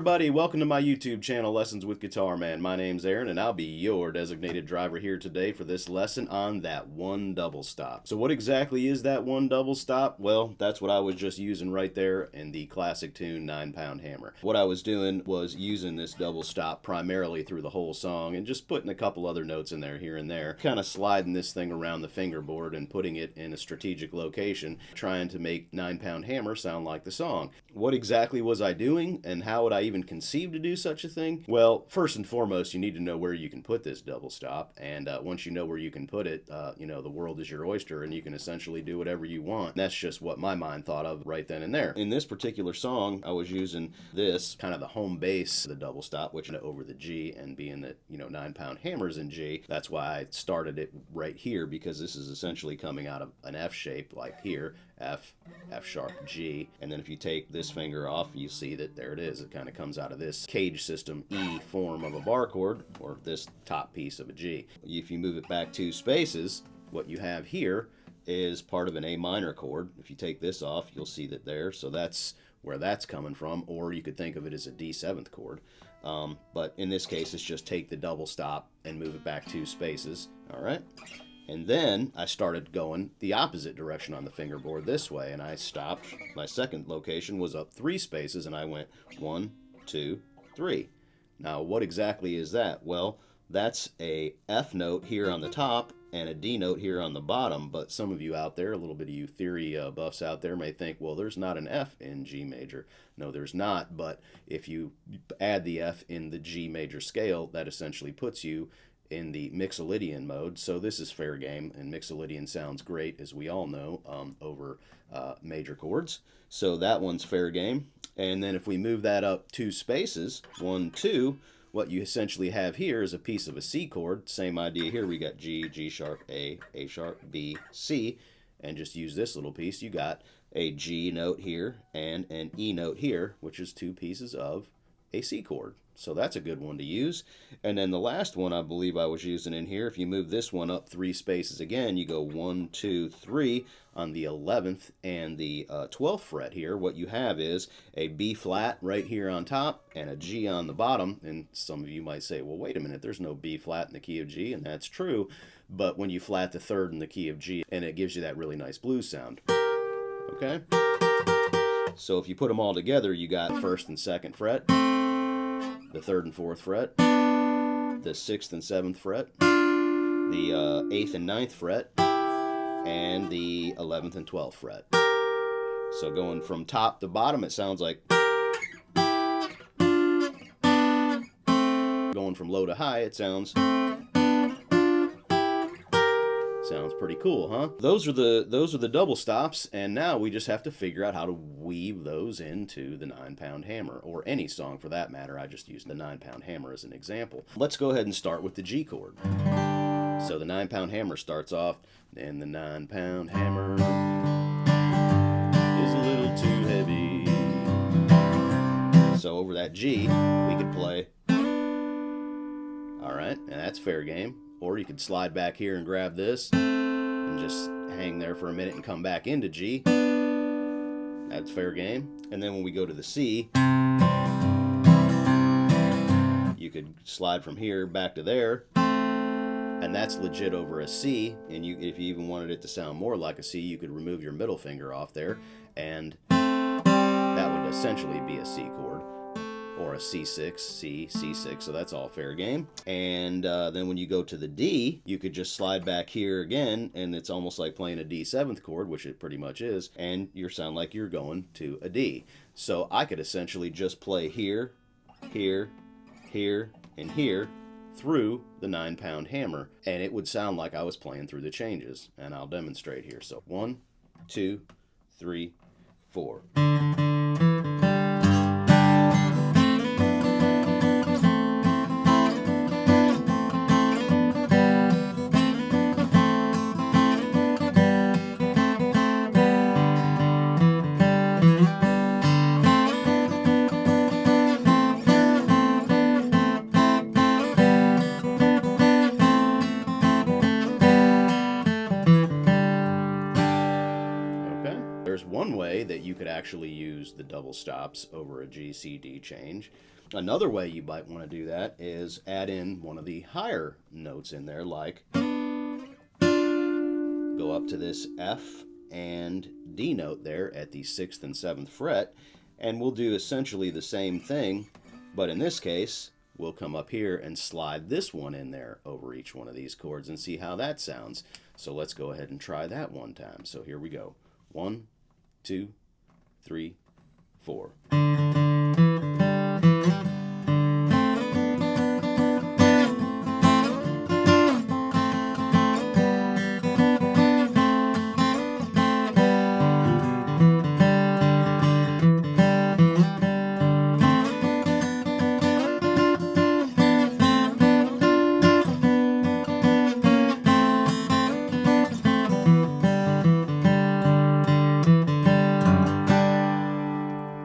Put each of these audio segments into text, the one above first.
everybody, welcome to my YouTube channel, Lessons with Guitar Man. My name's Aaron and I'll be your designated driver here today for this lesson on that one double stop. So what exactly is that one double stop? Well, that's what I was just using right there in the classic tune 9-Pound Hammer. What I was doing was using this double stop primarily through the whole song and just putting a couple other notes in there here and there, kind of sliding this thing around the fingerboard and putting it in a strategic location, trying to make 9-Pound Hammer sound like the song. What exactly was I doing and how would I even conceive to do such a thing? Well, first and foremost, you need to know where you can put this double stop, and once you know where you can put it, the world is your oyster and you can essentially do whatever you want. That's just what my mind thought of right then and there. In this particular song, I was using this, kind of the home bass, the double stop, which over the G, and being that, 9-Pound Hammer's in G, that's why I started it right here, because this is essentially coming out of an F shape, like here, F, F sharp, G, and then if you take this finger off, you see that there it is. It kind of comes out of this cage system E form of a bar chord, or this top piece of a G. If you move it back 2 spaces, what you have here is part of an A minor chord. If you take this off, you'll see that there, so that's where that's coming from, or you could think of it as a D7th chord. But in this case, it's just take the double stop and move it back 2 spaces, all right? And then I started going the opposite direction on the fingerboard this way, and I stopped. My second location was up 3 spaces, and I went 1, 2, 3. Now, what exactly is that? Well, that's a F note here on the top and a D note here on the bottom, but some of you out there, a little bit of you theory buffs out there, may think, well, there's not an F in G major. No, there's not, but if you add the F in the G major scale, that essentially puts you in the Mixolydian mode, so this is fair game, and Mixolydian sounds great, as we all know, over major chords. So that one's fair game. And then if we move that up 2 spaces, 1, 2, what you essentially have here is a piece of a C chord. Same idea here. We got G, G sharp, A sharp, B, C, and just use this little piece. You got a G note here and an E note here, which is 2 pieces of a C chord. So that's a good one to use. And then the last one I believe I was using in here, if you move this one up 3 spaces again, you go 1, 2, 3 on the 11th and the 12th fret here. What you have is a B flat right here on top and a G on the bottom. And some of you might say, well, wait a minute, there's no B flat in the key of G, and that's true. But when you flat the 3rd in the key of G, and it gives you that really nice blues sound. Okay? So if you put them all together, you got 1st and 2nd fret, the 3rd and 4th fret, the 6th and 7th fret, the 8th and 9th fret, and the 11th and 12th fret. So going from top to bottom, it sounds like. Going from low to high, it sounds pretty cool, huh? Those are the double stops, and now we just have to figure out how to weave those into the 9-Pound Hammer, or any song for that matter. I just used the 9-Pound Hammer as an example. Let's go ahead and start with the G chord. So the 9-Pound Hammer starts off, and the 9-Pound Hammer is a little too heavy. So over that G, we could play. All right, and that's fair game. Or you could slide back here and grab this and just hang there for a minute and come back into G. That's fair game. And then when we go to the C, you could slide from here back to there, and that's legit over a C. And if you even wanted it to sound more like a C, you could remove your middle finger off there, and that would essentially be a C chord, or a C6, C, C6, so that's all fair game. And then when you go to the D, you could just slide back here again, and it's almost like playing a D7th chord, which it pretty much is, and you sound like you're going to a D. So I could essentially just play here, here, here, and here through the 9-Pound Hammer, and it would sound like I was playing through the changes, and I'll demonstrate here. So 1, 2, 3, 4. There's one way that you could actually use the double stops over a G-C-D change, Another way you might want to do that is add in one of the higher notes in there, like go up to this F and D note there at the 6th and 7th fret, and we'll do essentially the same thing, but in this case, we'll come up here and slide this one in there over each one of these chords and see how that sounds. So let's go ahead and try that one time. So here we go. 1, 2, 3, 4.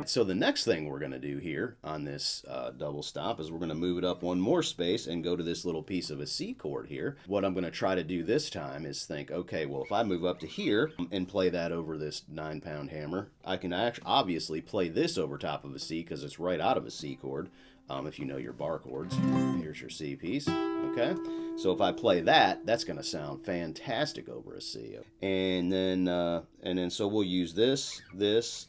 So the next thing we're going to do here on this double stop is we're going to move it up one more space and go to this little piece of a C chord here. What I'm going to try to do this time is think, okay, well, if I move up to here and play that over this 9-pound hammer, I can obviously play this over top of a C because it's right out of a C chord. If you know your bar chords. Here's your C piece, okay? So if I play that, that's going to sound fantastic over a C. And then so we'll use this,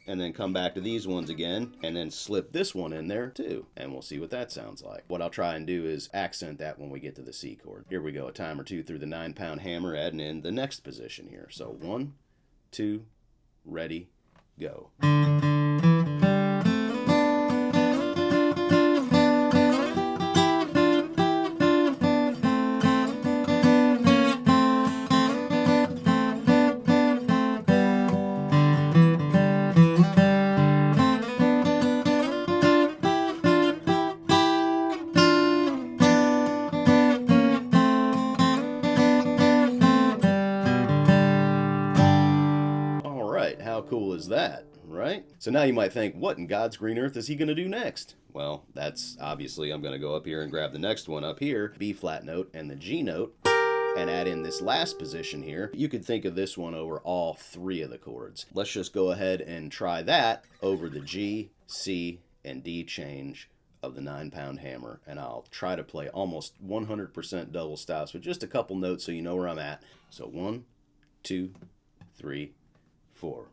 and then come back to these ones again, and then slip this one in there too, and we'll see what that sounds like. What I'll try and do is accent that when we get to the C chord. Here we go, a time or two through the 9-pound hammer, adding in the next position here. So 1, 2, ready, go. How cool is that, right? So now you might think, what in God's green earth is he going to do next? Well, that's obviously, I'm going to go up here and grab the next one up here, B flat note and the G note, and add in this last position here. You could think of this one over all 3 of the chords. Let's just go ahead and try that over the G, C, and D change of the 9-pound hammer, and I'll try to play almost 100% double stops with just a couple notes so you know where I'm at. So 1, 2, 3, 4.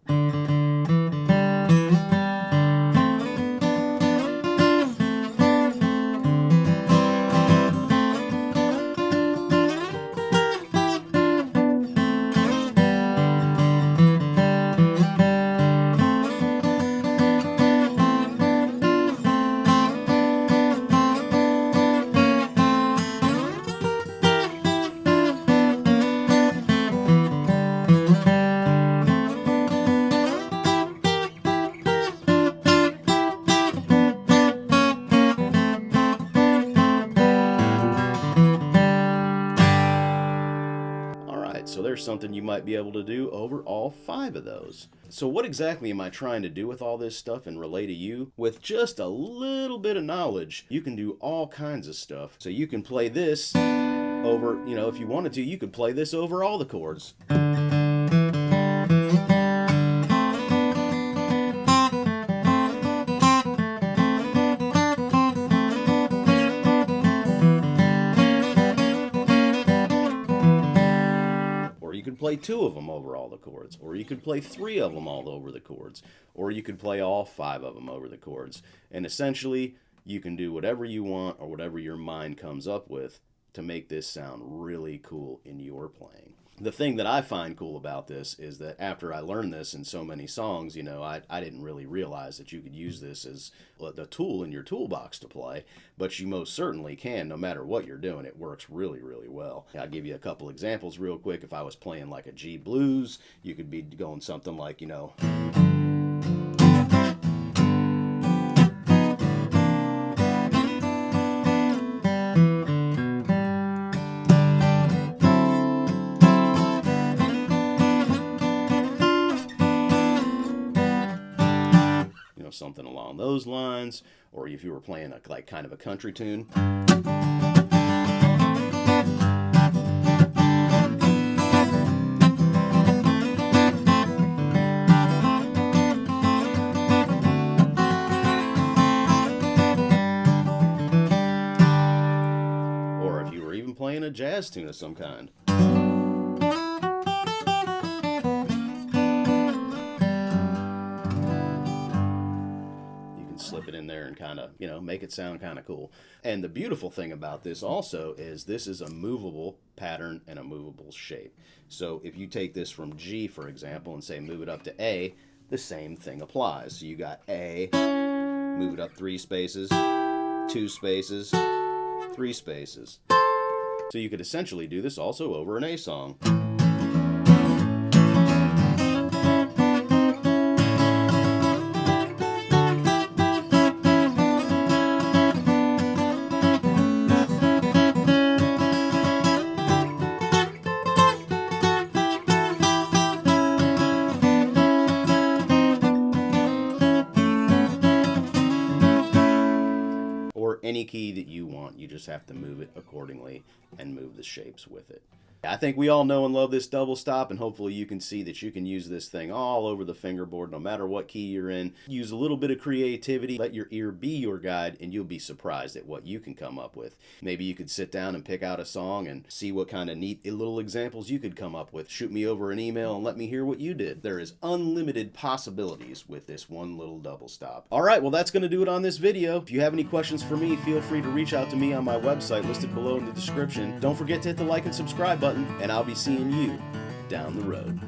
So there's something you might be able to do over all 5 of those. So what exactly am I trying to do with all this stuff and relay to you? With just a little bit of knowledge, you can do all kinds of stuff. So you can play this over, if you wanted to, you could play this over all the chords. You could play 2 of them over all the chords, or you could play 3 of them all over the chords, or you could play all 5 of them over the chords. And essentially, you can do whatever you want or whatever your mind comes up with to make this sound really cool in your playing. The thing that I find cool about this is that after I learned this in so many songs, I didn't really realize that you could use this as a tool in your toolbox to play, but you most certainly can, no matter what you're doing. It works really, really well. I'll give you a couple examples real quick. If I was playing like a G blues, you could be going something like, something along those lines, or if you were playing like kind of a country tune. a jazz tune of some kind. Slip it in there and kind of, make it sound kind of cool. And the beautiful thing about this also is this is a movable pattern and a movable shape. So if you take this from G, for example, and say move it up to A, the same thing applies. So you got A, move it up 3 spaces, 2 spaces, 3 spaces. So you could essentially do this also over an A song. Or any key that you want. You just have to move it accordingly and move the shapes with it. I think we all know and love this double stop, and hopefully you can see that you can use this thing all over the fingerboard, no matter what key you're in. Use a little bit of creativity, let your ear be your guide, and you'll be surprised at what you can come up with. Maybe you could sit down and pick out a song and see what kind of neat little examples you could come up with. Shoot me over an email and let me hear what you did. There is unlimited possibilities with this one little double stop. Alright, well that's going to do it on this video. If you have any questions for me, feel free to reach out to me on my website listed below in the description. Don't forget to hit the like and subscribe button, and I'll be seeing you down the road.